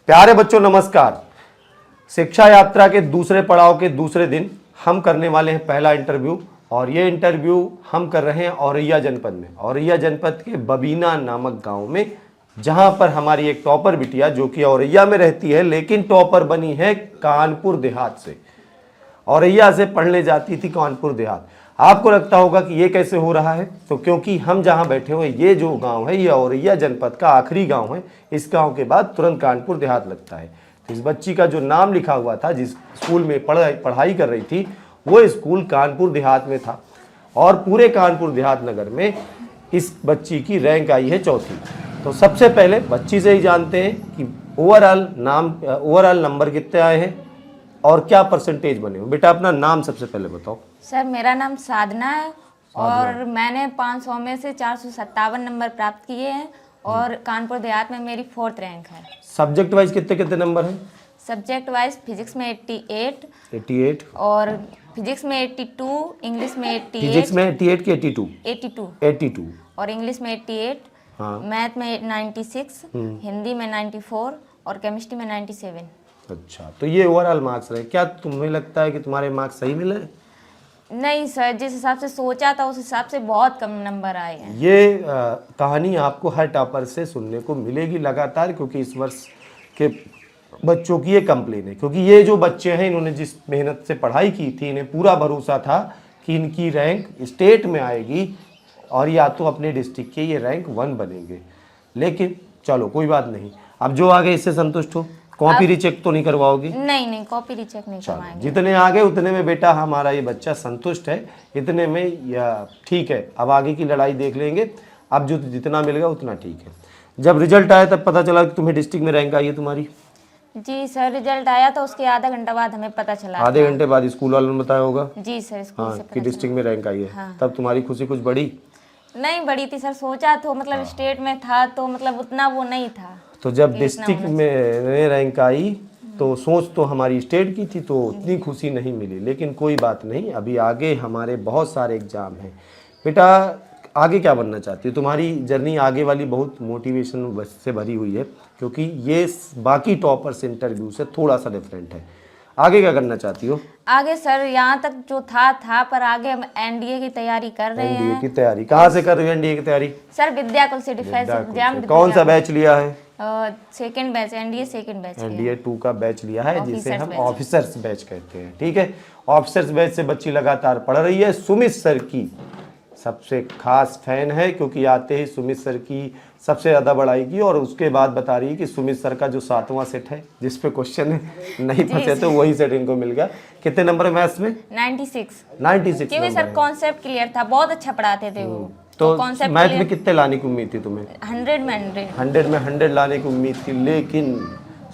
प्यारे बच्चों नमस्कार। शिक्षा यात्रा के दूसरे पड़ाव के दूसरे दिन हम करने वाले हैं पहला इंटरव्यू, और ये इंटरव्यू हम कर रहे हैं औरैया जनपद में, औरैया जनपद के बबीना नामक गांव में, जहां पर हमारी एक टॉपर बिटिया जो कि औरैया में रहती है लेकिन टॉपर बनी है कानपुर देहात से। औरैया से पढ़ने जाती थी कानपुर देहात। आपको लगता होगा कि ये कैसे हो रहा है, तो क्योंकि हम जहां बैठे हुए ये जो गांव है ये औरैया जनपद का आखिरी गांव है। इस गांव के बाद तुरंत कानपुर देहात लगता है। तो इस बच्ची का जो नाम लिखा हुआ था, जिस स्कूल में पढ़ाई कर रही थी, वो स्कूल कानपुर देहात में था, और पूरे कानपुर देहात नगर में इस बच्ची की रैंक आई है 4थी। तो सबसे पहले बच्ची से ही जानते हैं कि ओवरऑल नंबर कितने आए हैं और क्या परसेंटेज बने हो। बेटा अपना नाम सबसे पहले बताओ। सर मेरा नाम साधना है और मैंने 500 में से 457 नंबर प्राप्त किए हैं और कानपुर देहात में मेरी 4th रैंक है। सब्जेक्ट वाइज कितने कितने नंबर हैं? सब्जेक्ट वाइज फिजिक्स में 88 और फिजिक्स में 82, इंग्लिश में 88। फिजिक्स में 88 की 82 और इंग्लिश में 88, हाँ। मैथ में 96, हिंदी में 94 और केमिस्ट्री में 97। अच्छा, तो ये ओवरऑल मार्क्स रहे। क्या तुम्हें लगता है कि तुम्हारे मार्क्स सही मिले? नहीं सर, जिस हिसाब से सोचा था उस हिसाब से बहुत कम नंबर आए हैं। ये कहानी आपको हर टॉपर से सुनने को मिलेगी लगातार, क्योंकि इस वर्ष के बच्चों की ये कंप्लेन है। क्योंकि ये जो बच्चे हैं इन्होंने जिस मेहनत से पढ़ाई की थी, इन्हें पूरा भरोसा था कि इनकी रैंक स्टेट में आएगी और या तो अपने डिस्ट्रिक्ट के ये रैंक 1 बनेंगे। लेकिन चलो कोई बात नहीं, अब जो आगे इससे संतुष्ट हो। कॉपी रीचेक तो नहीं करवाओगी? नहीं, कॉपी रीचेक नहीं करवाएंगे। जितने आगे उतने में बेटा हमारा ये बच्चा संतुष्ट है, इतने में या ठीक है। अब आगे की लड़ाई देख लेंगे। अब जो जितना मिलेगा उतना ठीक है। जब रिजल्ट आया तब पता चला कि तुम्हें डिस्ट्रिक्ट में रैंक आई है तुम्हारी? जी सर, रिजल्ट आया तो उसके आधा घंटा बाद हमें पता चला। आधे घंटे बाद स्कूल वालों ने बताया होगा? जी सर, स्कूल हाँ, से कि डिस्ट्रिक्ट में रैंक आई है। हाँ। तब तुम्हारी खुशी कुछ बढ़ी? नहीं बड़ी थी सर, सोचा तो मतलब स्टेट में था तो मतलब उतना वो नहीं था। तो जब डिस्ट्रिक्ट में रैंक आई तो सोच तो हमारी स्टेट की थी, तो उतनी खुशी नहीं मिली। लेकिन कोई बात नहीं, अभी आगे हमारे बहुत सारे एग्जाम हैं। बेटा आगे क्या बनना चाहती हो? तुम्हारी जर्नी आगे वाली बहुत मोटिवेशन से भरी हुई है, क्योंकि ये बाकी टॉपर्स इंटरव्यू से थोड़ा सा डिफरेंट है। आगे क्या करना चाहती हो? आगे सर यहाँ तक जो था पर आगे हम एनडीए की तैयारी कर रहे हैं। एनडीए की तैयारी कहाँ से कर रही हो? एनडीए की तैयारी सर विद्याकुल से डिफेंस एग्जाम। कौन सा बैच लिया है? Second batch, NDA second batch. NDA 2 का बैच लिया है, जिसे हम ऑफिसर्स बैच कहते हैं। ठीक है, ऑफिसर्स बैच से बच्ची लगातार पढ़ रही है। सुमित सर की सबसे खास फैन है, क्योंकि आते ही सुमित सर की सबसे ज़्यादा बड़ाई की, और उसके बाद बता रही है कि सुमित सर का जो 7वां सेट है जिस पे क्वेश्चन नहीं फंसे तो वही सेट इनको मिल गया। कितने नंबर मैथ्स में? 96 क्योंकि सर कॉन्सेप्ट क्लियर था, बहुत अच्छा पढ़ाते थे वो। तो मैथ में कितने लाने की उम्मीद थी तुम्हें? 100 में 100 लाने की उम्मीद थी। लेकिन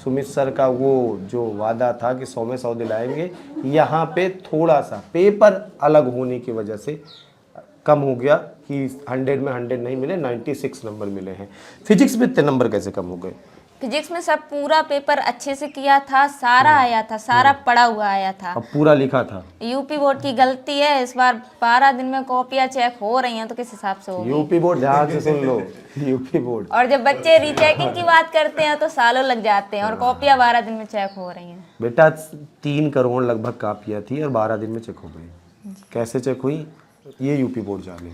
सुमित सर का वो जो वादा था कि 100 में 100 दिलाएंगे, यहाँ पे थोड़ा सा पेपर अलग होने की वजह से कम हो गया कि 100 में 100 नहीं मिले, 96 नंबर मिले हैं। फिजिक्स में इतने नंबर कैसे कम हो गए? फिजिक्स में सब पूरा पेपर अच्छे से किया था, सारा आया था, सारा पढ़ा हुआ आया था, अब पूरा लिखा था। यूपी बोर्ड की गलती है, इस बार 12 दिन में कॉपियां चेक हो रही हैं, तो किस हिसाब से होगी? यूपी बोर्ड, ध्यान से सुन लो, यूपी बोर्ड। और जब बच्चे रीचेकिंग की बात करते हैं तो सालों लग जाते हैं, और कॉपियां 12 दिन में चेक हो रही हैं। बेटा 3 करोड़ लगभग कापियाँ थी और 12 दिन में चेक हो गई। कैसे चेक हुई ये यूपी बोर्ड जाने।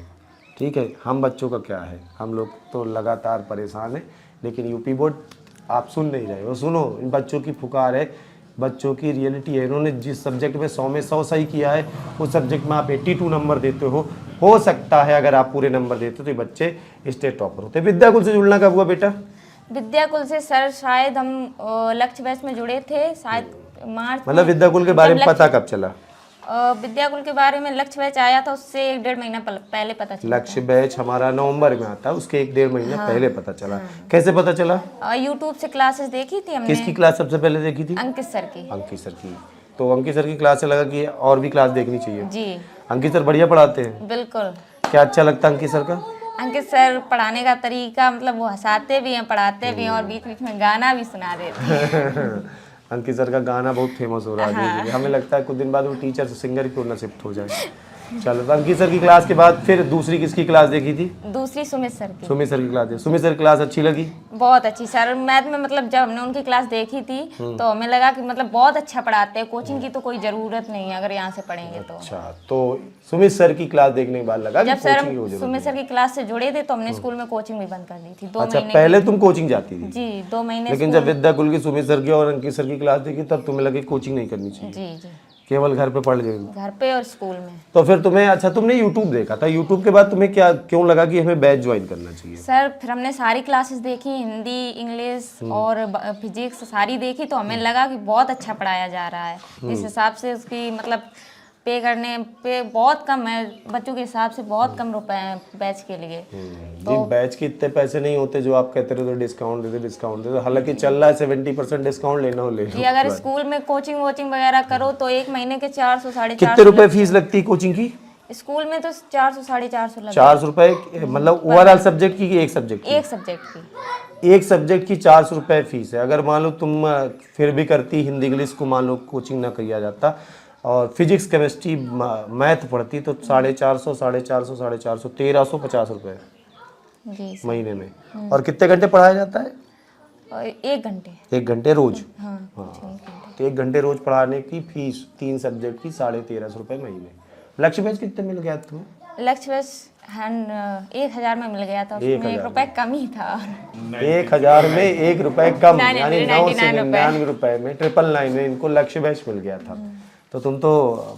ठीक है, हम बच्चों का क्या है, हम लोग तो लगातार परेशान हैं, लेकिन यूपी बोर्ड आप सुन नहीं रहे हो। सुनो, इन बच्चों की पुकार है, बच्चों की रियलिटी है। इन्होंने जिस सब्जेक्ट में 100 में 100 सही किया है, उस सब्जेक्ट में आप 82 नंबर देते हो सकता है अगर आप पूरे नंबर देते हो तो ये बच्चे स्टेट टॉपर होते। विद्याकुल से जुड़ना कब हुआ बेटा? विद्याकुल से सर शायद हम लक्ष्य बैच में जुड़े थे, शायद मार्च। मतलब विद्याकुल के बारे में पता कब चला? विद्याकुल के बारे में लक्ष्य बैच आया था, उससे 1-1.5 महीना पहले पता चला। लक्ष्य बैच हमारा नवंबर में आता है, उसके 1-1.5 महीना पहले पता चला। कैसे पता चला? यूट्यूब से क्लासेस देखी थी हमने। किसकी क्लास सबसे पहले देखी थी? अंकित सर की। अंकित सर की। तो अंकित सर की क्लास से लगा कि और भी क्लास देखनी चाहिए। जी, अंकित सर बढ़िया पढ़ाते हैं। बिल्कुल। क्या अच्छा लगता है अंकित सर का? अंकित सर पढ़ाने का तरीका, मतलब वो हंसाते भी हैं, पढ़ाते भी हैं, और बीच बीच में गाना भी सुना देते हैं। अंकित सर का गाना बहुत फेमस हो रहा है। हमें लगता है कुछ दिन बाद वो टीचर से सिंगर क्यों ना शिफ्ट हो जाए। चलो, तो अंकित सर की क्लास के बाद फिर दूसरी किसकी क्लास देखी थी? दूसरी सुमित सर की। सुमित सर की क्लास देखी। सुमित सर की क्लास अच्छी लगी? बहुत अच्छी सर। मैथ में मतलब जब हमने उनकी क्लास देखी थी तो हमें लगा कि मतलब बहुत अच्छा पढ़ाते हैं, कोचिंग की तो कोई ज़रूरत नहीं है अगर यहाँ से पढ़ेंगे तो। अच्छा, तो सुमित सर की क्लास देखने के बाद लगा कि जब सर कोचिंग की जरूरत सुमित सर की क्लास से जुड़े थे तो हमने स्कूल में कोचिंग भी बंद कर दी थी 2 अच्छा, महीने पहले तुम कोचिंग जाती थी? जी 2 महीने लेकिन जब विद्याकुल की सुमित सर की और अंकित सर की क्लास देखी तब तुम्हें लगे कोचिंग नहीं करनी चाहिए, जी जी केवल घर पे पढ़ लेंगे। घर पे और स्कूल में। तो फिर तुम्हें, अच्छा तुमने यूट्यूब देखा था, यूट्यूब के बाद तुम्हें क्या क्यों लगा कि हमें बैच ज्वाइन करना चाहिए? सर फिर हमने सारी क्लासेस देखी, हिंदी, इंग्लिश और फिजिक्स सारी देखी तो हमें लगा कि बहुत अच्छा पढ़ाया जा रहा है। इस हिसाब से उसकी मतलब पे करने पे बहुत कम है, बच्चों के हिसाब से बहुत कम रुपए हैं बैच के लिए। जी, बैच के इतने पैसे नहीं होते जो आप कहते रहे तो डिस्काउंट दे दो, हालांकि चल रहा है 70% डिस्काउंट, लेना हो ले लो। जी अगर स्कूल में कोचिंग वोचिंग वगैरह करो तो 1 महीने के 400 साढ़े कितने रुपए फीस लगती है कोचिंग की? स्कूल में तो 400 साढ़े 400 लगता 400 रुपए, मतलब ओवरऑल सब्जेक्ट की कि एक सब्जेक्ट की? एक सब्जेक्ट की। एक सब्जेक्ट की 400 रुपए फीस है। अगर मान लो तुम फिर भी करती हिंदी इंग्लिश को, मान लो कोचिंग ना किया जाता और फिजिक्स केमिस्ट्री मैथ पढ़ती तो 450 450 450 1350 रुपए जी सर। महीने में। और कितने घंटे पढ़ाया जाता है? और 1 घंटे। 1 घंटे रोज। हाँ हाँ, 1 घंटे। तो 1 घंटे रोज पढ़ाने की फीस 3 सब्जेक्ट की 1350 रुपए महीने। लक्ष्य बैच कितने मिल गया तुम्हें? लक्ष्य बस 1000 में मिल गया था, उसमें 1 रुपए कम ही था। 1000 में 1 रुपए कम, यानी 9 से 99 99 रुपए में 999 में इनको लक्ष्य बैच मिल गया था। तो तुम तो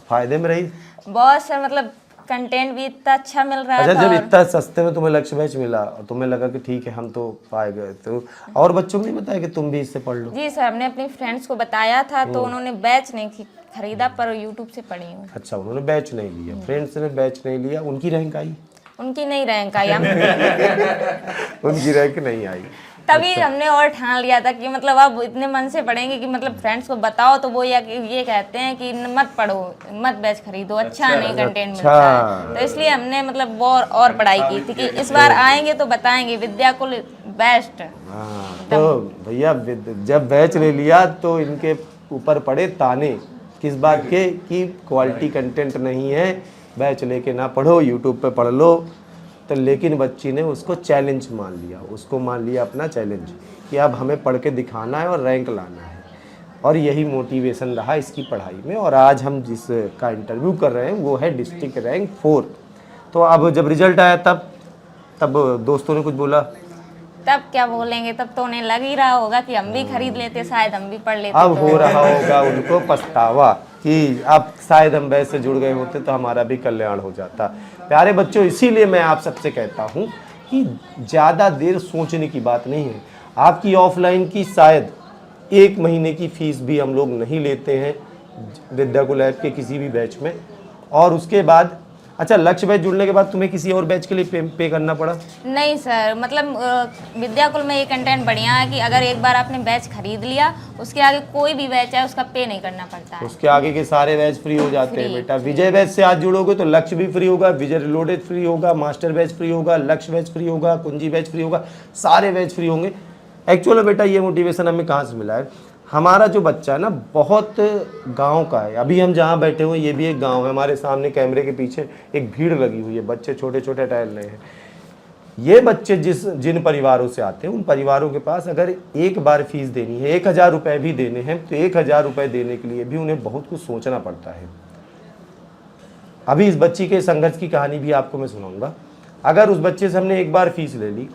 फायदे में रही। बहुत सर, मतलब कंटेंट भी इतना अच्छा मिल रहा अच्छा, था। जब इतना सस्ते में तुम्हें लक्ष्य बैच मिला और तुम्हें लगा कि ठीक है हम तो पाए गए, तो और बच्चों को नहीं बताया कि तुम भी इससे पढ़ लो? जी सर, हमने अपनी फ्रेंड्स को बताया था तो उन्होंने बैच नहीं खरीदा पर यूट्यूब से पढ़ी हूँ। अच्छा, उन्होंने बैच नहीं लिया, फ्रेंड्स ने बैच नहीं लिया, उनकी रैंक आई? उनकी नहीं रैंक आई हम उनकी रैंक नहीं आई। तभी हमने और ठान लिया था कि मतलब अब इतने मन से पढ़ेंगे कि मतलब फ्रेंड्स को बताओ तो वो ये कहते हैं कि मत पढ़ो, मत बैच खरीदो, अच्छा नहीं कंटेंट मिलता है। तो इसलिए हमने मतलब और पढ़ाई की थी कि इस बार आएंगे तो बताएंगे विद्याकुल बेस्ट। हाँ, तो भैया जब बैच ले लिया तो इनके ऊपर पड़े ताने, किस बात के? कि क्वालिटी कंटेंट नहीं है, बैच लेके ना पढ़ो, यूट्यूब पे पढ़ लो। तो लेकिन बच्ची ने उसको चैलेंज मान लिया, उसको मान लिया अपना चैलेंज कि अब हमें पढ़ के दिखाना है और रैंक लाना है, और यही मोटिवेशन रहा इसकी पढ़ाई में। और आज हम जिस का इंटरव्यू कर रहे हैं वो है डिस्ट्रिक्ट रैंक 4। तो अब जब रिजल्ट आया तब दोस्तों ने कुछ बोला? तब क्या बोलेंगे, तब तो उन्हें लग ही रहा होगा कि हम भी खरीद लेते, शायद हम भी पढ़ लेते। अब हो रहा होगा उनको पछतावा कि अब शायद हम बैच से जुड़ गए होते तो हमारा भी कल्याण हो जाता। प्यारे बच्चों, इसीलिए मैं आप सबसे कहता हूँ कि ज़्यादा देर सोचने की बात नहीं है। आपकी ऑफलाइन की शायद 1 महीने की फीस भी हम लोग नहीं लेते हैं विद्याकुल ऐप के किसी भी बैच में। और उसके बाद अच्छा, लक्ष्य बैच जुड़ने के बाद तुम्हें किसी और बैच के लिए पे करना पड़ा? नहीं सर, मतलब विद्याकुल में ये कंटेंट बढ़िया है कि अगर एक बार आपने बैच खरीद लिया उसके आगे कोई भी बैच है उसका पे नहीं करना पड़ता है। उसके आगे के सारे बैच फ्री हो जाते हैं बेटा। विजय बैच से आज जुड़ोगे तो लक्ष्य भी फ्री होगा, विजय रिलोडेड फ्री होगा, मास्टर बैच फ्री होगा, लक्ष्य बैच फ्री होगा, कुंजी बैच फ्री होगा, सारे बैच फ्री होंगे। एक्चुअल में बेटा ये मोटिवेशन हमें कहाँ से मिला है? हमारा जो बच्चा है ना बहुत गांव का है। अभी हम जहाँ बैठे हुए ये भी एक गांव है, हमारे सामने कैमरे के पीछे एक भीड़ लगी हुई है, बच्चे छोटे छोटे टहल रहे हैं। ये बच्चे जिन परिवारों से आते हैं उन परिवारों के पास अगर एक बार फीस देनी है, 1000 रुपये भी देने हैं, तो 1000 रुपये देने के लिए भी उन्हें बहुत कुछ सोचना पड़ता है। अभी इस बच्ची के संघर्ष की कहानी भी आपको मैं सुनाऊंगा। अगर उस बच्चे से हमने एक बार फीस ले ली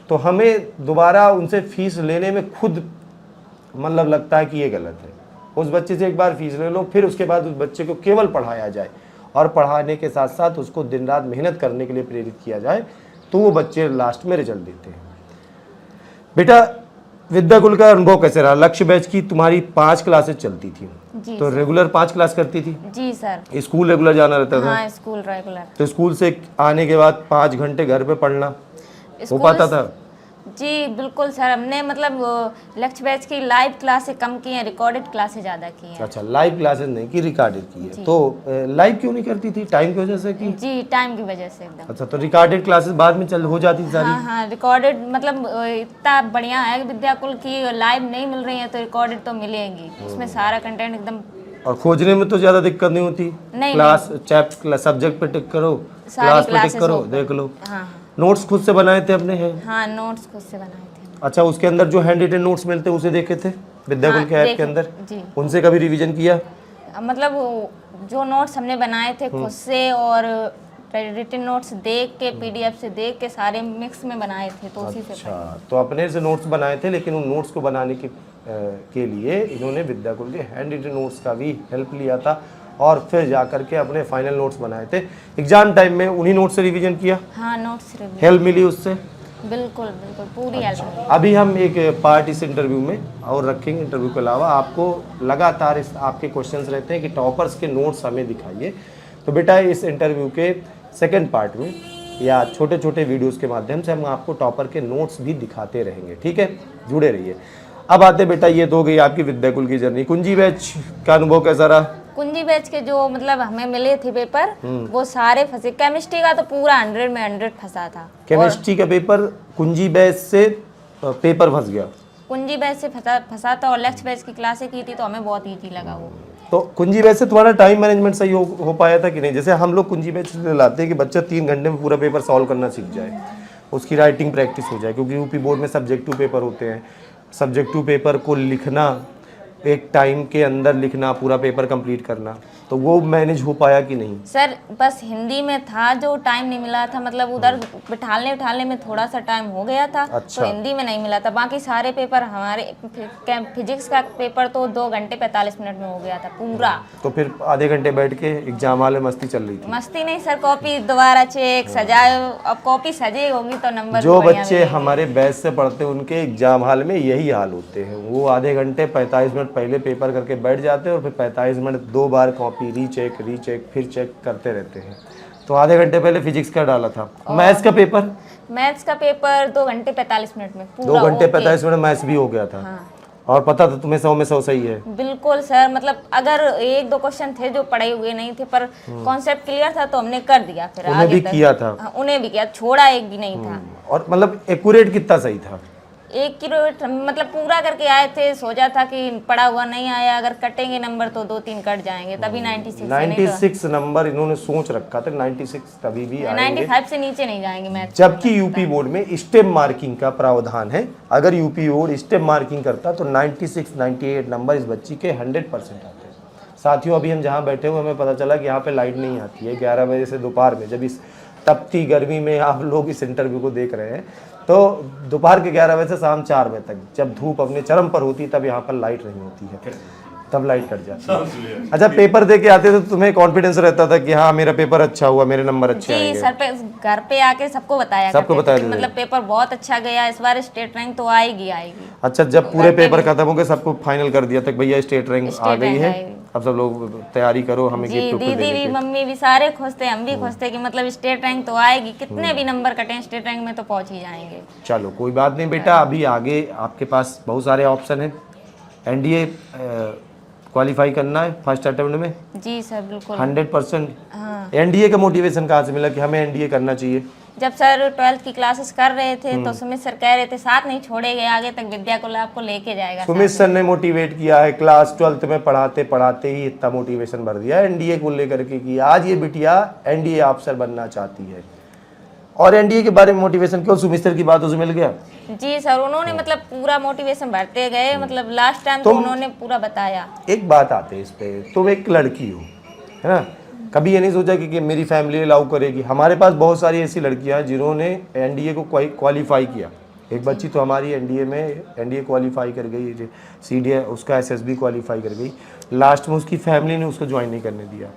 तो हमें दोबारा उनसे फीस लेने में खुद मतलब लगता है कि ये गलत है। उस बच्चे से एक बार फीस ले लो, फिर उसके बाद उस बच्चे को केवल पढ़ाया जाए और पढ़ाने के साथ साथ उसको दिन रात मेहनत करने के लिए प्रेरित किया जाए, तो वो बच्चे लास्ट में रिजल्ट देते हैं। बेटा विद्याकुल का अनुभव कैसे रहा? लक्ष्य बैच की तुम्हारी 5 क्लासेस चलती थी, तो रेगुलर 5 क्लास करती थी? जी सर। स्कूल रेगुलर जाना रहता था? हाँ, स्कूल रेगुलर। तो स्कूल से आने के बाद 5 घंटे घर पे पढ़ना हो पाता था? जी बिल्कुल सर, हमने मतलब लक्ष्य बैच की लाइव क्लासेस कम की हैं, रिकॉर्डेड क्लासेस ज़्यादा की हैं। अच्छा, लाइव क्लासेस नहीं की, रिकॉर्डेड की है। तो लाइव क्यों नहीं करती थी? टाइम की वजह से की? जी टाइम की वजह से एकदम। अच्छा, तो रिकॉर्डेड क्लासेस बाद में हो जाती सारी? हाँ हाँ, रिकॉर्डेड मतलब इतना बढ़िया है विद्याकुल की, लाइव नहीं मिल रही है तो रिकॉर्डेड तो मिलेंगी, उसमें सारा कंटेंट एकदम और खोजने में तो ज्यादा दिक्कत नहीं होती। नहीं, क्लास सब्जेक्ट पे टिक करो, सारी क्लास पे टिक क्लासेस करो, ओपन। देख लो। हाँ नोट्स खुद से बनाए थे अपने हैं? हाँ, नोट्स खुद से बनाए थे। अच्छा, उसके अंदर जो हैंड रिटन नोट्स मिलते हैं उसे देखे थे विद्याकुल हाँ, के ऐप के देखे अंदर? जी। उनसे कभी रिवीजन किया? मतलब जो नोट्स हमने बनाए थे खुद से और रिटन नोट्स देख के, पीडीएफ से देख के सारे मिक्स में बनाए थे, तो उसी से अच्छा, तो अपने से नोट्स बनाए थे, लेकिन उन नोट्स को बनाने के लिए इन्होंने विद्याकुल के हैंड रिटन नोट्स का भी हेल्प लिया था और फिर जा करके अपने फाइनल नोट्स बनाए थे। एग्जाम टाइम में उन्हीं नोट्स से रिवीजन किया? हाँ, नोट्स रिव्यू हेल्प मिली उससे? बिल्कुल बिल्कुल पूरी हेल्प। अभी हम एक पार्ट इस इंटरव्यू में और रखेंगे। इंटरव्यू के अलावा आपको लगातार इस आपके क्वेश्चंस रहते हैं कि टॉपर्स के नोट्स हमें दिखाइए। तो बेटा इस इंटरव्यू के सेकंड पार्ट में या छोटे छोटे वीडियोस के माध्यम से हम आपको टॉपर के नोट्स भी दिखाते रहेंगे, ठीक है? जुड़े रहिए। अब आते बेटा, ये तो हो गई आपकी विद्याकुल की जर्नी। कुंजी बैच का अनुभव कैसा रहा? कुंजी बैच के जो मतलब हमें मिले थे पेपर, वो सारे फंसे। केमिस्ट्री का तो पूरा 100 में 100 फंसा था। केमिस्ट्री का पेपर कुंजी बैच से पेपर फंस गया? कुंजी बैच से फंसा था और लेक्चर बैच की क्लासें की थी तो हमें बहुत ईजी लगा वो। तो कुंजी बैच से तुम्हारा टाइम मैनेजमेंट सही हो पाया था कि नहीं? जैसे हम लोग कुंजी बैच से लाते हैं कि बच्चा 3 घंटे में पूरा पेपर सॉल्व करना सीख जाए, उसकी राइटिंग प्रैक्टिस हो जाए, क्योंकि यूपी बोर्ड में सब्जेक्टिव पेपर होते हैं। सब्जेक्टिव पेपर को लिखना, एक टाइम के अंदर लिखना, पूरा पेपर कंप्लीट करना, तो वो मैनेज हो पाया कि नहीं? सर बस हिंदी में था जो टाइम नहीं मिला था, मतलब उधर बिठाने में थोड़ा सा टाइम हो गया था। अच्छा। तो हिंदी में नहीं मिला था। बाकी सारे पेपर हमारे फिजिक्स का पेपर तो 2 घंटे 45 मिनट में हो गया था पूरा। तो फिर आधे घंटे बैठ के एग्जाम वाले मस्ती चल रही थी? मस्ती नहीं सर, कॉपी दोबारा चेक सजाए। अब कॉपी सजी होगी तो नंबर जो बढ़िया बच्चे मिलेंगे। हमारे बैच से पढ़ते हैं उनके एग्जाम हॉल में यही हाल होते हैं। वो आधे घंटे 45 मिनट पहले पेपर करके बैठ जाते हैं और फिर 45 मिनट 2 बार कॉपी रीचेक फिर चेक करते रहते हैं। तो आधे घंटे पहले फिजिक्स का डाला था। मैथ्स का पेपर? मैथ्स का पेपर 2 घंटे 45 मिनट में 2 पूरा घंटे ओके। 45 मिनट मैथ्स भी हो गया था। हाँ। और पता था तुम्हें 100 में 100 सही है? बिल्कुल सर, मतलब अगर 1-2 क्वेश्चन थे जो पढ़े हुए नहीं थे पर कॉन्सेप्ट क्लियर था तो हमने कर दिया। फिर उन्हें आगे भी तक किया था? हाँ, उन्हें भी किया, छोड़ा एक भी नहीं था। और मतलब एक्यूरेट कितना सही था? 1 किलो मतलब पूरा करके आए थे। सोचा था कि पढ़ा हुआ नहीं आया, अगर कटेंगे नंबर तो 2-3 कट जाएंगे, तभी 96 से नहीं 96 नंबर इन्होंने सोच रखा था। 96 कभी भी तो आएंगे। 95 से नीचे नहीं जाएंगे मैथ्स। जबकि यूपी बोर्ड में स्टेप मार्किंग का प्रावधान है। अगर यूपी बोर्ड स्टेप मार्किंग करता तो 96 98 नंबर इस बच्ची के 100% आते हैं। साथियों, अभी हम जहाँ बैठे हुए हमें पता चला कि यहाँ पे लाइट नहीं आती है 11 बजे से दोपहर में। जब इस तपती गर्मी में आप लोग इस इंटरव्यू को देख रहे हैं तो दोपहर के 11 बजे से शाम 4 बजे तक जब धूप अपने चरम पर होती तब यहाँ पर लाइट नहीं होती है, तब लाइट कट जाती है। अच्छा, पेपर दे के आते थे तो तुम्हें कॉन्फिडेंस रहता था कि हाँ मेरा पेपर अच्छा हुआ, मेरे नंबर अच्छे जी आएंगे? सर, पे घर पे आके सबको बताया सबको करते थे बताया कि देते मतलब पेपर बहुत अच्छा गया, इस बार स्टेट रैंक तो आएगी। अच्छा, जब पूरे पेपर खत्म हो गए सबको फाइनल कर दिया था कि भैया स्टेट रैंक आ स्टेट गई रैंक है, आएगी। अब सब लोग तैयारी करो, हमें जी, गिफ्ट दीदी भी मम्मी भी सारे खुश थे, हम भी खुश थे कि मतलब स्टेट रैंक तो आएगी, कितने भी नंबर कटें स्टेट रैंक में तो पहुंच ही जाएंगे। चलो कोई बात नहीं बेटा, अभी आगे आपके पास बहुत सारे ऑप्शन हैं। एनडीए क्वालिफाई करना है फर्स्ट अटेम्प्ट में? जी सर बिल्कुल। 100%। हाँ, एनडीए का मोटिवेशन कहाँ से मिला कि हमें एनडीए करना चाहिए? जब सर 12th की क्लासेस कर रहे थे तो सुमित सर कह रहे थे साथ नहीं छोड़ेंगे, आगे तक विद्याकुल आपको लेके जाएगा। सुमित सर ने मोटिवेट किया है। क्लास 12th में पढ़ाते पढ़ाते ही इतना मोटिवेशन भर दिया एनडीए को लेकर के कि आज ये बिटिया एनडीए अफसर बनना चाहती है। और एनडीए के बारे में मोटिवेशन क्यों सुमित सर की बातों से मिल गया? जी सर, उन्होंने मतलब पूरा मोटिवेशन भरते गए, मतलब लास्ट टाइम तो उन्होंने पूरा बताया। एक बात आते है इस पे, तुम एक लड़की हो, है ना? कभी ये नहीं सोचा कि मेरी फैमिली अलाउ करेगी? हमारे पास बहुत सारी ऐसी लड़कियां हैं जिन्होंने एनडीए को क्वालिफाई किया। एक बच्ची तो हमारी एनडीए में एनडीए क्वालिफाई कर गई, सीडीए उसका एसएसबी क्वालिफाई कर गई। लास्ट में उसकी फैमिली ने उसको ज्वाइन नहीं करने दिया,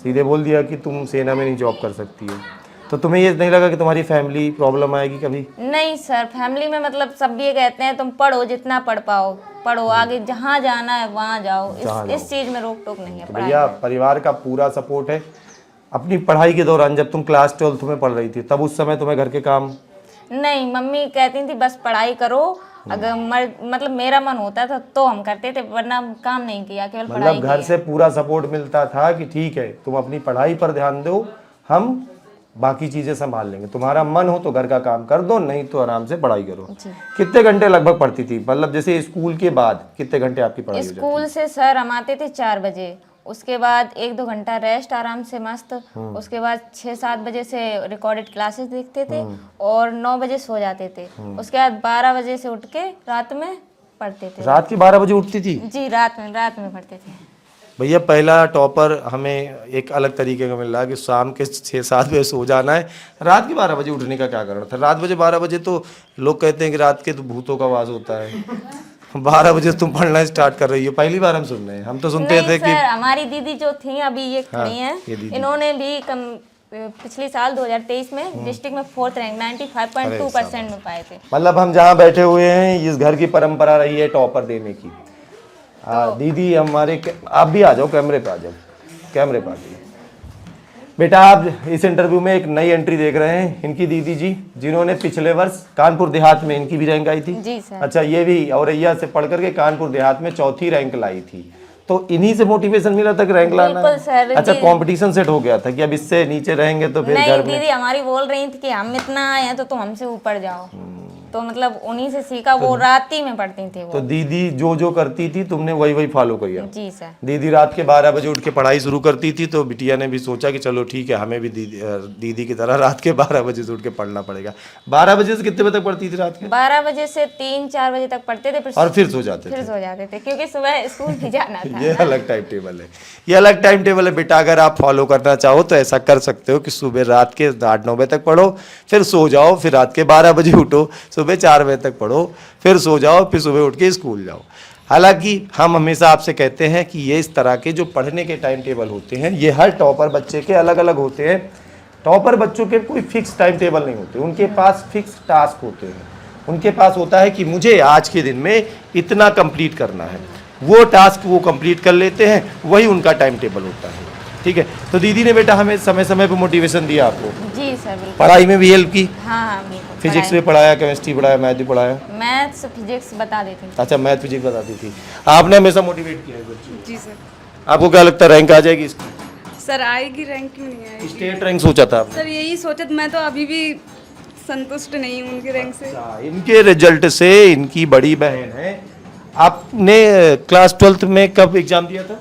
सीधे बोल दिया कि तुम सेना में नहीं जॉब कर सकती हो। तो तुम्हें ये नहीं लगा कि तुम्हारी फैमिली प्रॉब्लम आएगी कभी? नहीं सर, फैमिली में मतलब सब ये कहते हैं तुम पढ़ो, जितना पढ़ पाओ पढ़ो, आगे जहाँ जाना है वहाँ जाओ, इस चीज में रोक टोक नहीं है। भैया परिवार का पूरा सपोर्ट है। अपनी पढ़ाई के दौरान जब तुम क्लास 12th में पढ़ रही थी तब उस समय तुम्हें घर के काम? नहीं, मम्मी कहती थी बस पढ़ाई करो, अगर मतलब मेरा मन होता था तो हम करते थे, वरना काम नहीं किया, केवल पढ़ाई मतलब घर से पूरा सपोर्ट मिलता था कि ठीक है तुम अपनी पढ़ाई पर ध्यान दो, हम बाकी चीजें संभाल लेंगे। तुम्हारा मन हो तो घर का काम कर दो, नहीं तो आराम से पढ़ाई करो। जी। कितने घंटे लगभग पढ़ती थी, मतलब जैसे स्कूल के बाद कितने घंटे आपकी पढ़ाई हो जाती? स्कूल से सर हम आते थे 4 बजे, उसके बाद 1-2 घंटा रेस्ट आराम से मस्त, उसके बाद 6-7 बजे से रिकॉर्डेड क्लासेस देखते थे और 9 बजे सो जाते थे। उसके बाद 12 बजे से उठ के रात में पढ़ते थे। रात के 12 बजे उठती थी? जी, रात में पढ़ते थे। भैया पहला टॉपर हमें एक अलग तरीके का मिल रहा है कि शाम के 6-7 बजे सो जाना है, रात के 12 बजे उठने का क्या कारण था? रात बजे 12 बजे तो लोग कहते हैं कि रात के तो भूतों का वास होता है। 12 बजे तुम पढ़ना स्टार्ट कर रही हो, पहली बार हम सुन रहे हैं। हम तो सुनते थे कि सर, हमारी दीदी जो थी अभी ये खड़ी हैं, ये दीदी। इन्होंने भी पिछले साल 2023 में डिस्ट्रिक्ट में 4th रैंक 95.2% में पाए थे। मतलब हम जहाँ बैठे हुए हैं इस घर की परंपरा रही है टॉपर देने की। दीदी हमारे आप भी आ जाओ, कैमरे पे आ जाओ, कैमरे पे आ जाइए। बेटा आप इस इंटरव्यू में एक नई एंट्री देख रहे हैं, इनकी दीदी जी जिन्होंने पिछले वर्ष कानपुर देहात में इनकी भी रैंक आई थी। जी सर। अच्छा, ये भी औरैया से पढ़ करके कानपुर देहात में 4थी रैंक लाई थी, तो इन्हीं से मोटिवेशन मिला था कि रैंक लाना है? सर, अच्छा, कंपटीशन सेट हो गया था कि अब इससे नीचे रहेंगे तो फिर नहीं, घर में दीदी हमारी बोल रही थी कि हम इतना आए हैं तो तुम हमसे ऊपर जाओ, तो मतलब उन्हीं से सीखा। वो रात ही में पढ़ती थी वो। तो दीदी जो करती थी तुमने वही फॉलो किया? जी सर। दीदी रात के 12 बजे उठ के पढ़ाई शुरू करती थी, तो बिटिया ने भी सोचा कि चलो ठीक है, हमें भी दीदी की तरह रात के 12 बजे से उठ के पढ़ना पड़ेगा। 12 बजे से कितने बजे तक पढ़ती थी रात के? 12 बजे से 3-4 बजे तक पढ़ते थे, और फिर सो जाते थे क्योंकि सुबह स्कूल नहीं जाना था। ये अलग टाइम टेबल है, ये अलग टाइम टेबल है बेटा। अगर आप फॉलो करना चाहो तो ऐसा कर सकते हो कि सुबह रात के 8-9 बजे तक पढ़ो, फिर सो जाओ, फिर रात के 12 बजे उठो, सुबह 4 बजे तक पढ़ो, फिर सो जाओ, फिर सुबह उठ के स्कूल जाओ। हालांकि हम हमेशा आपसे कहते हैं कि ये इस तरह के जो पढ़ने के टाइम टेबल होते हैं ये हर टॉपर बच्चे के अलग अलग होते हैं। टॉपर बच्चों के कोई फिक्स टाइम टेबल नहीं होते, उनके पास फिक्स टास्क होते हैं। उनके पास होता है कि मुझे आज के दिन में इतना कंप्लीट करना है, वो टास्क वो कंप्लीट कर लेते हैं, वही उनका टाइम टेबल होता है। ठीक है, तो दीदी ने बेटा हमें समय समय पर मोटिवेशन दिया आपको? जी सर, बिल्कुल। पढ़ाई में भी हेल्प की? हाँ, बिल्कुल। फिजिक्स में पढ़ाया, केमिस्ट्री पढ़ाया, मैथ भी पढ़ाया? मैथ्स फिजिक्स बता देती थी। अच्छा, मैथ फिजिक्स बताती थी। आपने हमेशा मोटिवेट किया है बच्चों? जी सर। आपको क्या लगता है रैंक आ जाएगी इसकी? सर आएगी, रैंक क्यों नहीं आएगी? स्टेट रैंक सोचा था आपने? सर यही सोचा, मैं तो अभी भी संतुष्ट नहीं हूँ उनके रैंक से। अच्छा, इनके रिजल्ट से इनकी बड़ी बहन है। आपने क्लास 12th में कब एग्जाम दिया था?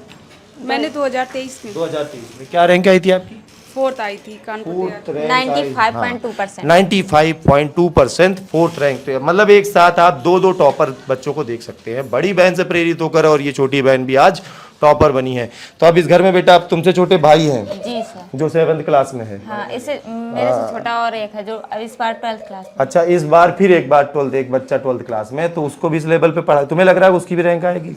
मैंने 2023 में 2023 में। क्या रैंक आई थी आपकी? 4th आई थी कानपुर। 95.2%। 95.2% 4th रैंक पे, मतलब एक साथ आप दो टॉपर बच्चों को देख सकते हैं, बड़ी बहन से प्रेरित होकर, और ये छोटी बहन भी आज टॉपर बनी है। तो अब इस घर में बेटा अब तुमसे छोटे भाई हैं? जी सर। जो 7th क्लास में है? हाँ, इसे मेरे से छोटा और एक है जो इस बार 12th क्लास में। अच्छा, इस बार फिर एक बार 12th, एक बच्चा 12th क्लास में, तो उसको भी इस लेवल पे पढ़ा, तुम्हें लग रहा है उसकी भी रैंक आएगी?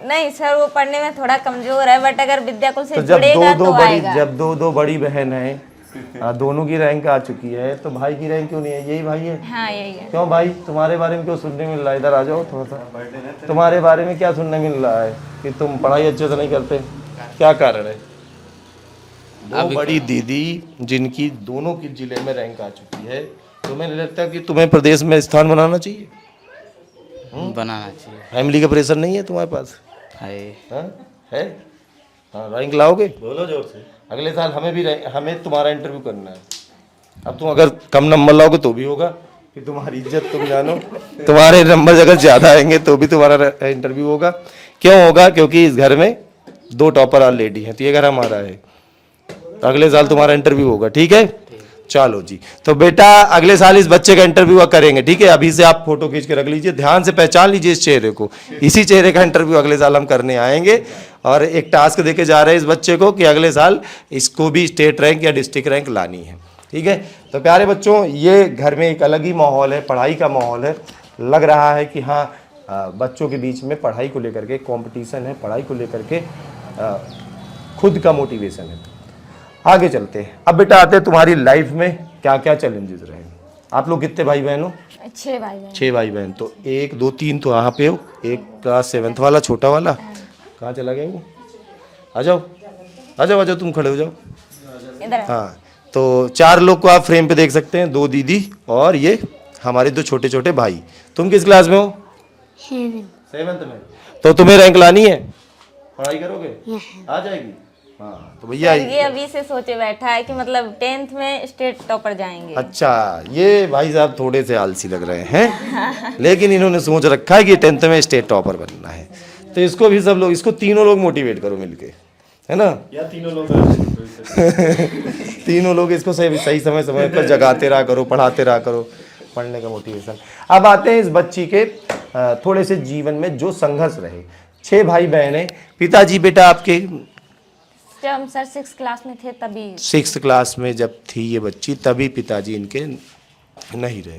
नहीं सर, वो पढ़ने में थोड़ा कमजोर है, बट अगर विद्याकुल से तो जब जुड़ेगा तो आएगा। जब दो बड़ी बहन है, दोनों की रैंक आ चुकी है, तो भाई की रैंक क्यों नहीं है? यही भाई है? हाँ, यही है। क्यों भाई, तुम्हारे बारे में क्यों सुनने मिल रहा है? इधर आ जाओ थोड़ा सा। तुम्हारे बारे में क्या सुनने मिल रहा है कि तुम पढ़ाई अच्छे से नहीं करते? क्या कारण है? दो बड़ी दीदी जिनकी दोनों की जिले में रैंक आ चुकी है, तुम्हें नहीं लगता कि तुम्हें प्रदेश में स्थान बनाना चाहिए? बनाना चाहिए। फैमिली का प्रेशर नहीं है तुम्हारे पास? है। है? हाँ, रैंक लाओगे? बोलो जोर से। अगले साल हमें तुम्हारा इंटरव्यू करना है। अब तुम अगर कम नंबर लाओगे तो भी होगा, कि तुम्हारी इज्जत तुम जानो। तुम्हारे नंबर अगर ज़्यादा आएंगे तो भी तुम्हारा इंटरव्यू होगा। क्यों होगा? क्योंकि इस घर में 2 टॉपर ऑलरेडी हैं, तो ये घर हमारा है। तो अगले साल तुम्हारा इंटरव्यू होगा, ठीक है? चलो जी, तो बेटा अगले साल इस बच्चे का इंटरव्यू करेंगे, ठीक है? अभी से आप फोटो खींच के रख लीजिए, ध्यान से पहचान लीजिए इस चेहरे को। इसी चेहरे का इंटरव्यू अगले साल हम करने आएंगे, और एक टास्क देके जा रहे हैं इस बच्चे को कि अगले साल इसको भी स्टेट रैंक या डिस्ट्रिक्ट रैंक लानी है, ठीक है? तो प्यारे बच्चों, ये घर में एक अलग ही माहौल है, पढ़ाई का माहौल है। लग रहा है कि हाँ, बच्चों के बीच में पढ़ाई को लेकर के कॉम्पिटिशन है, पढ़ाई को लेकर के खुद का मोटिवेशन है। आगे चलते हैं। अब बेटा आते हैं तुम्हारी लाइफ में क्या क्या चैलेंजेस रहे। आप लोग कितने भाई बहन हो? 6 भाई बहन। 6 भाई बहन। तो 1 2 3 तो यहाँ पे हो, एक क्लास 7th वाला छोटा वाला कहाँ चला गया वो? आ जाओ आ जाओ आ जाओ, तुम खड़े हो जाओ। इधर। हाँ, तो 4 लोग को आप फ्रेम पे देख सकते हैं, 2 दीदी और ये हमारे 2 छोटे छोटे भाई। तुम किस क्लास में हो? 7th में। तो तुम्हें रैंक लानी है, पढ़ाई करोगे? आ जाएगी? हाँ तो भैया ये अभी से सोचे बैठा है कि मतलब 10th में स्टेट टॉपर जाएंगे। अच्छा, ये भाई साहब थोड़े से आलसी लग रहे हैं लेकिन इन्होंने सोच रखा है कि 10th में स्टेट टॉपर बनना है। तो इसको भी सब लोग, इसको तीनों लोग मोटिवेट करो मिलके, है ना, या तीनों लोग तीनों लोग इसको सही समय पर जगाते रहा करो, पढ़ाते रहा करो, पढ़ने का मोटिवेशन। अब आते हैं इस बच्ची के थोड़े से जीवन में जो संघर्ष रहे। 6 भाई बहन है। पिताजी बेटा आपके जब हम सर 6th क्लास में थे तभी 6th क्लास में जब थी ये बच्ची, तभी पिताजी इनके नहीं रहे।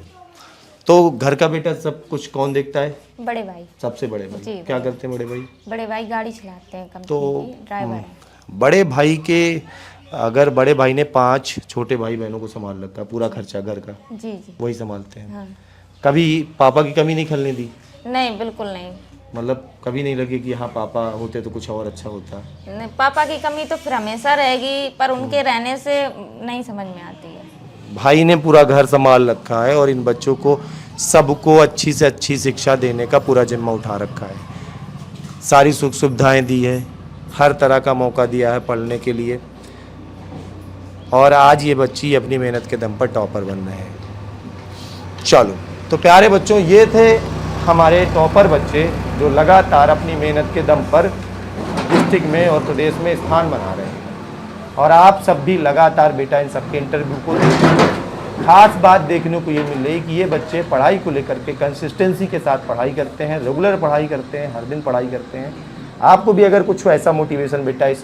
तो घर का बेटा सब कुछ कौन देखता है? बड़े भाई। सबसे बड़े भाई जी, क्या करते हैं? बड़े भाई, बड़े भाई गाड़ी चलाते हैं, कंपनी तो की ड्राइवर हैं। बड़े भाई के, अगर बड़े भाई ने 5 छोटे भाई बहनों को संभाल रखा, पूरा खर्चा घर का जी जी वही संभालते हैं। हाँ। कभी पापा की कमी नहीं खलने दी? नहीं, बिल्कुल नहीं। मतलब कभी नहीं लगे कि हाँ पापा होते तो कुछ और अच्छा होता? नहीं, पापा की कमी तो फिर हमेशा रहेगी, पर उनके रहने से नहीं समझ में आती है। भाई ने पूरा घर संभाल रखा है और इन बच्चों को सबको अच्छी से अच्छी शिक्षा देने का पूरा जिम्मा उठा रखा है। सारी सुख सुविधाएं दी है, हर तरह का मौका दिया है पढ़ने के लिए, और आज ये बच्ची अपनी मेहनत के दम पर टॉपर बन रहे हैं। चलो तो प्यारे बच्चों, ये थे हमारे टॉपर बच्चे जो लगातार अपनी मेहनत के दम पर डिस्ट्रिक्ट में और प्रदेश में स्थान बना रहे हैं। और आप सब भी लगातार बेटा इन सबके इंटरव्यू को खास बात देखने को ये मिल रही कि ये बच्चे पढ़ाई को लेकर के कंसिस्टेंसी के साथ पढ़ाई करते हैं, रेगुलर पढ़ाई करते हैं, हर दिन पढ़ाई करते हैं। आपको भी अगर कुछ ऐसा मोटिवेशन बेटा इस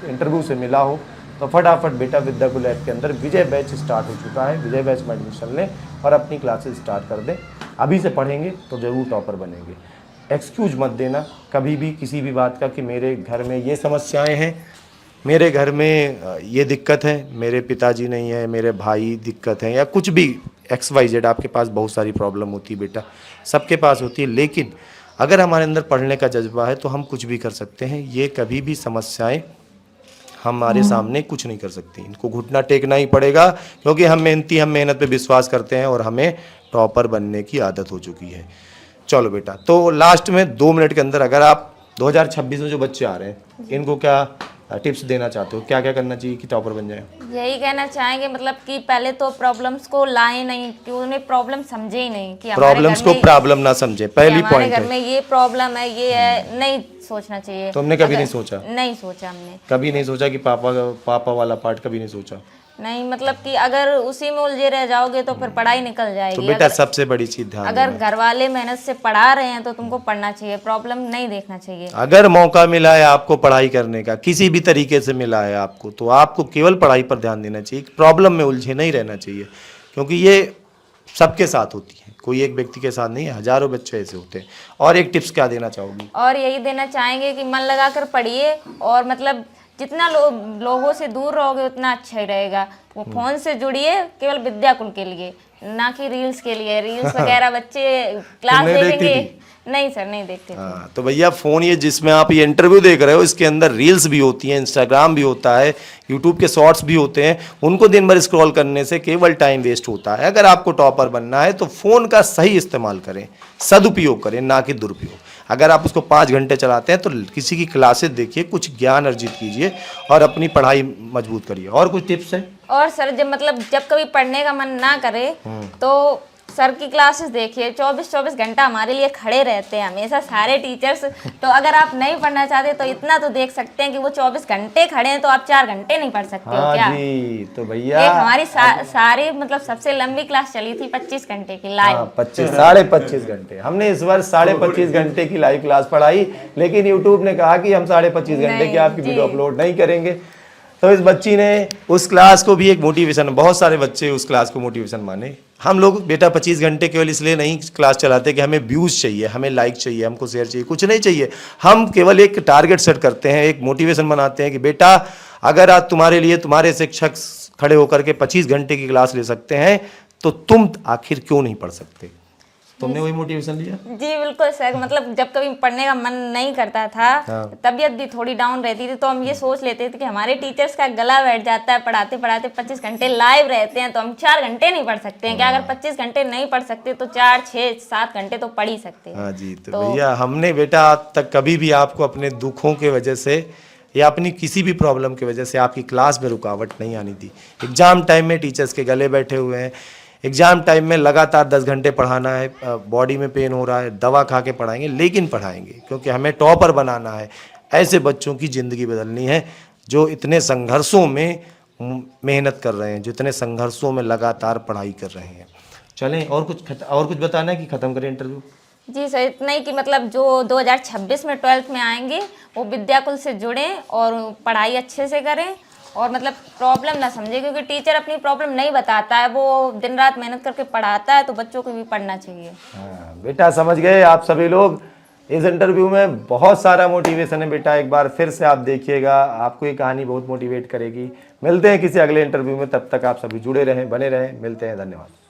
इंटरव्यू से मिला हो तो फटाफट बेटा विद्याकुल ऐप के अंदर विजय बैच स्टार्ट हो चुका है, विजय बैच में एडमिशन लें और अपनी क्लासेस स्टार्ट कर दें। अभी से पढ़ेंगे तो ज़रूर टॉपर बनेंगे। एक्सक्यूज मत देना कभी भी किसी भी बात का कि मेरे घर में ये समस्याएं हैं, मेरे घर में ये दिक्कत है, मेरे पिताजी नहीं है, मेरे भाई दिक्कत है, या कुछ भी XYZ। आपके पास बहुत सारी प्रॉब्लम होती है बेटा, सबके पास होती है, लेकिन अगर हमारे अंदर पढ़ने का जज्बा है तो हम कुछ भी कर सकते हैं। ये कभी भी समस्याएं हमारे सामने कुछ नहीं कर सकती, इनको घुटना टेकना ही पड़ेगा, क्योंकि हम मेहनती, हम मेहनत पे विश्वास करते हैं और हमें टॉपर बनने की आदत हो चुकी है। चलो बेटा, तो लास्ट में 2 मिनट के अंदर अगर आप 2026 में जो बच्चे आ रहे हैं इनको क्या टिप्स देना चाहते हो, क्या क्या करना चाहिए कि टॉपर बन जाए? यही कहना चाहेंगे मतलब कि पहले तो प्रॉब्लम्स को लाए नहीं, कि उन्हें प्रॉब्लम समझे ही नहीं कि प्रॉब्लम्स को प्रॉब्लम ना समझे, पहली पॉइंट है। घर में ये प्रॉब्लम है, ये है, नहीं सोचना चाहिए। तो हमने कभी नहीं सोचा? नहीं सोचा हमने कभी नहीं सोचा कि पापा वाला पार्ट कभी नहीं सोचा? नहीं, मतलब कि अगर उसी में उलझे रह जाओगे तो फिर पढ़ाई निकल जाएगी। तो बेटा सबसे बड़ी चीज ध्यान अगर घर वाले मेहनत से पढ़ा रहे हैं तो तुमको पढ़ना चाहिए, प्रॉब्लम नहीं देखना चाहिए। अगर मौका मिला है आपको पढ़ाई करने का, किसी भी तरीके से मिला है आपको, तो आपको केवल पढ़ाई पर ध्यान देना चाहिए, प्रॉब्लम में उलझे नहीं रहना चाहिए, क्योंकि ये सबके साथ होती है, कोई एक व्यक्ति के साथ नहीं है, हजारों बच्चे ऐसे होते हैं। और एक टिप्स क्या देना चाहोगी? और यही देना चाहेंगे कि मन लगाकर पढ़िए, और मतलब जितना लोगों से दूर रहोगे उतना अच्छा ही रहेगा। वो फोन से जुड़िए केवल विद्याकुल के लिए, ना कि रील्स के लिए। रील्स वगैरह बच्चे क्लास देखेंगे, नहीं सर नहीं देखते। हाँ, तो भैया फोन ये जिसमें आप ये इंटरव्यू देख रहे हो, इसके अंदर रील्स भी होती हैं, इंस्टाग्राम भी होता है, यूट्यूब के शॉर्ट्स भी होते हैं। उनको दिन भर स्क्रॉल करने से केवल टाइम वेस्ट होता है। अगर आपको टॉपर बनना है तो फोन का सही इस्तेमाल करें, सदुपयोग करें, ना कि दुरुपयोग। अगर आप उसको 5 घंटे चलाते हैं तो किसी की क्लासेस देखिए, कुछ ज्ञान अर्जित कीजिए और अपनी पढ़ाई मजबूत करिए। और कुछ टिप्स है? और सर जब कभी पढ़ने का मन ना करे तो सर की क्लासेस देखिए। 24 घंटा हमारे लिए खड़े रहते हैं हमेशा सारे टीचर्स। तो अगर आप नहीं पढ़ना चाहते तो इतना तो देख सकते हैं कि वो 24 घंटे खड़े हैं, तो आप 4 घंटे नहीं पढ़ सकते हो क्या? जी, तो भैया एक हमारी सारी मतलब सबसे लंबी क्लास चली थी 25 घंटे की लाइव। 25 घंटे हमने इस बार 25.5 घंटे की लाइव क्लास पढ़ाई, लेकिन यूट्यूब ने कहा कि हम 25.5 घंटे की आपकी वीडियो अपलोड नहीं करेंगे। तो इस बच्ची ने उस क्लास को भी एक मोटिवेशन, बहुत सारे बच्चे उस क्लास को मोटिवेशन माने। हम लोग बेटा 25 घंटे केवल इसलिए नहीं क्लास चलाते कि हमें व्यूज़ चाहिए, हमें लाइक चाहिए, हमको शेयर चाहिए, कुछ नहीं चाहिए। हम केवल एक टारगेट सेट करते हैं, एक मोटिवेशन बनाते हैं कि बेटा अगर आज तुम्हारे लिए तुम्हारे शिक्षक खड़े होकर के 25 घंटे की क्लास ले सकते हैं तो तुम आखिर क्यों नहीं पढ़ सकते? तुमने वही मोटिवेशन लिया? जी बिल्कुल सर। मतलब जब कभी पढ़ने का मन नहीं करता था, तबीयत भी थोड़ी डाउन रहती थी, तो हम ये सोच लेते थे कि हमारे टीचर्स का गला बैठ जाता है पढ़ाते पढ़ाते, 25 घंटे लाइव रहते हैं तो हम 4 घंटे नहीं पढ़ सकते हैं क्या? अगर 25 घंटे नहीं पढ़ सकते तो 4, 6, 7 घंटे तो पढ़ ही सकते हैं। हाँ जी। तो भैया हमने बेटा आज तक कभी भी आपको अपने दुखों के वजह से या अपनी किसी भी प्रॉब्लम की वजह से आपकी क्लास में रुकावट नहीं आनी थी। एग्ज़ाम टाइम में टीचर्स के गले बैठे हुए हैं, एग्ज़ाम टाइम में लगातार 10 घंटे पढ़ाना है, बॉडी में पेन हो रहा है, दवा खा के पढ़ाएंगे, लेकिन पढ़ाएंगे क्योंकि हमें टॉपर बनाना है। ऐसे बच्चों की ज़िंदगी बदलनी है जो इतने संघर्षों में मेहनत कर रहे हैं, जो इतने संघर्षों में लगातार पढ़ाई कर रहे हैं। चलें, और कुछ बताना है कि ख़त्म करें इंटरव्यू? जी सर, इतना ही कि मतलब जो 2026 में 12th में आएंगे वो विद्याकुल से जुड़ें और पढ़ाई अच्छे से करें और मतलब प्रॉब्लम ना समझे, क्योंकि टीचर अपनी प्रॉब्लम नहीं बताता है, वो दिन रात मेहनत करके पढ़ाता है, तो बच्चों को भी पढ़ना चाहिए। हाँ बेटा, समझ गए आप सभी लोग। इस इंटरव्यू में बहुत सारा मोटिवेशन है बेटा, एक बार फिर से आप देखिएगा, आपको ये कहानी बहुत मोटिवेट करेगी। मिलते हैं किसी अगले इंटरव्यू में, तब तक आप सभी जुड़े रहें, बने रहें, मिलते हैं, धन्यवाद।